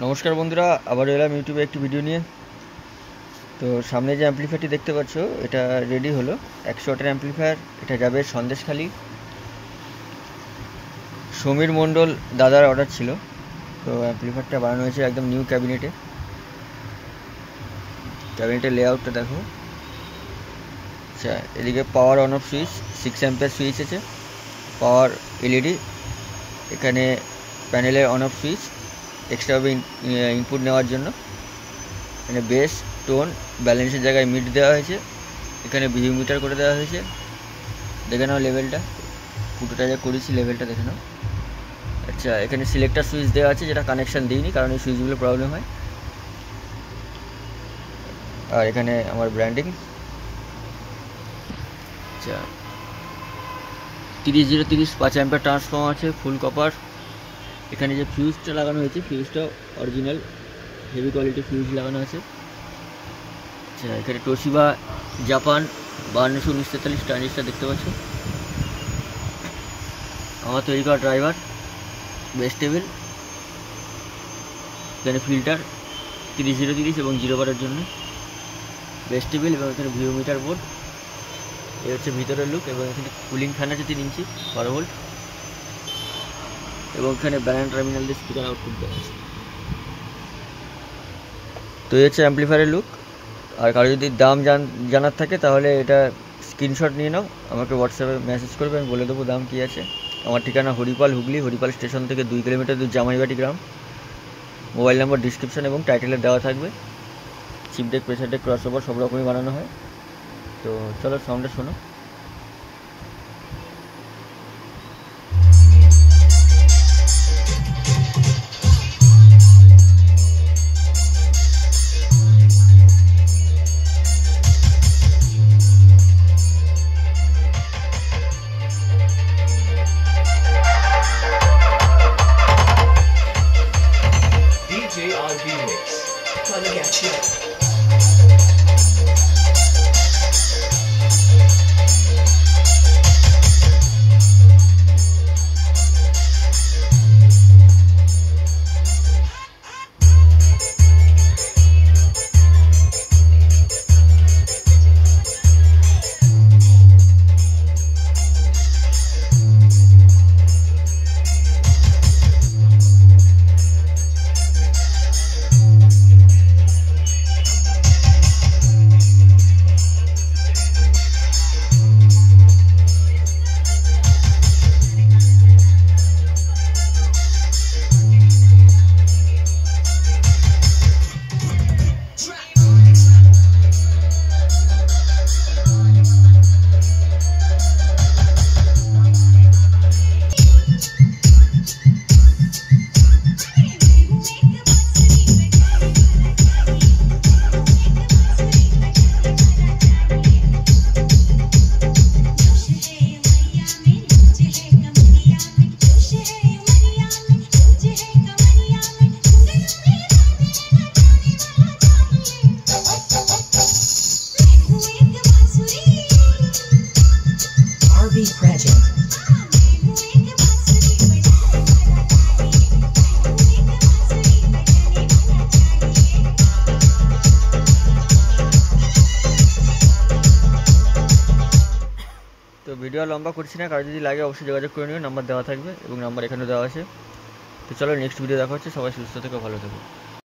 নমস্কার বন্ধুরা, আবার এলাম ইউটিউবে একটি ভিডিও নিয়ে। তো সামনে যে অ্যাম্পলিফায়ারটি দেখতে পাচ্ছ, এটা রেডি হলো 100 ওয়াটের অ্যাম্পলিফায়ার। এটা যাবে সন্দেশখালি। সমীর মণ্ডল দাদার অর্ডার ছিল। তো অ্যাম্পলিফায়ারটা বানানো হয়েছে একদম নিউ ক্যাবিনেটে। ক্যাবিনেটের লেআউটটা দেখো। আচ্ছা, এদিকে power on off switch, 6 ampere switch আছে। পাওয়ার এলইডি, এখানে প্যানেলের অন অফ সুইচ, এক্সট্রাভাবে ইনপুট নেওয়ার জন্য। এখানে বেস, টোন, ব্যালেন্সের জায়গায় মিড দেওয়া হয়েছে। এখানে ভিউ মিটার করে দেওয়া হয়েছে। দেখে নাও লেভেলটা, ফুটোটা যা করেছি লেভেলটা দেখে নাও। আচ্ছা, এখানে সিলেক্টার সুইচ দেওয়া আছে, যেটা কানেকশান দিইনি কারণ এই সুইচগুলো প্রবলেম হয়। আর এখানে আমার ব্র্যান্ডিং। আচ্ছা, 30-030 5 অ্যাম্পিয়ার ট্রান্সফর্মার আছে, ফুল কপার। এখানে যে ফিউজটা লাগানো হয়েছে, ফিউজটা অরিজিনাল হেভি কোয়ালিটি ফিউজ লাগানো আছে। আচ্ছা, এখানে তোশিবা জাপান 521943 ট্রানজিস্টার দেখতে পাচ্ছ। আমার তৈরি করা ড্রাইভার, বেস টেবিল, এখানে ফিল্টার 30-030 এবং 0 বারের জন্য বেস টেবিল, এবং এখানে ভিউ মিটার বোর্ড। এই হচ্ছে ভিতরের লুক। এবং এখানে কুলিং ফ্যান আছে 3 ইঞ্চি 12 ভোল্ট, এবং এখানে ব্যান্ড টার্মিনাল দিয়ে স্পিকার আউটপুট দেওয়া আছে। তো এই হচ্ছে অ্যাম্পলিফায়ারের লুক। আর কারো যদি দাম জানার থাকে তাহলে এটা স্ক্রিনশট নিয়ে নাও, আমাকে হোয়াটসঅ্যাপে মেসেজ করবে, আমি বলে দেবো দাম কী আছে। আমার ঠিকানা হরিপাল, হুগলি। হরিপাল স্টেশন থেকে 2 কিলোমিটার দূর, জামাইবাটি গ্রাম। মোবাইল নাম্বার ডিসক্রিপশান এবং টাইটেলে দেওয়া থাকবে। Chip deck, pressure deck, cross over সব রকমই বানানো হয়। তো চলো সাউন্ডটা শোনো। JRB Mix. Gonna get you. Project. তো ভিডিও লম্বা করছি না, কারো যদি লাগে অবশ্যই যোগাযোগ করে নিও, নাম্বার দেওয়া থাকবে এবং নাম্বার এখানে দেওয়া আছে। তো চলো নেক্সট ভিডিও দেখা হচ্ছে। সবাই সুস্থ থেকো, ভালো থেকো।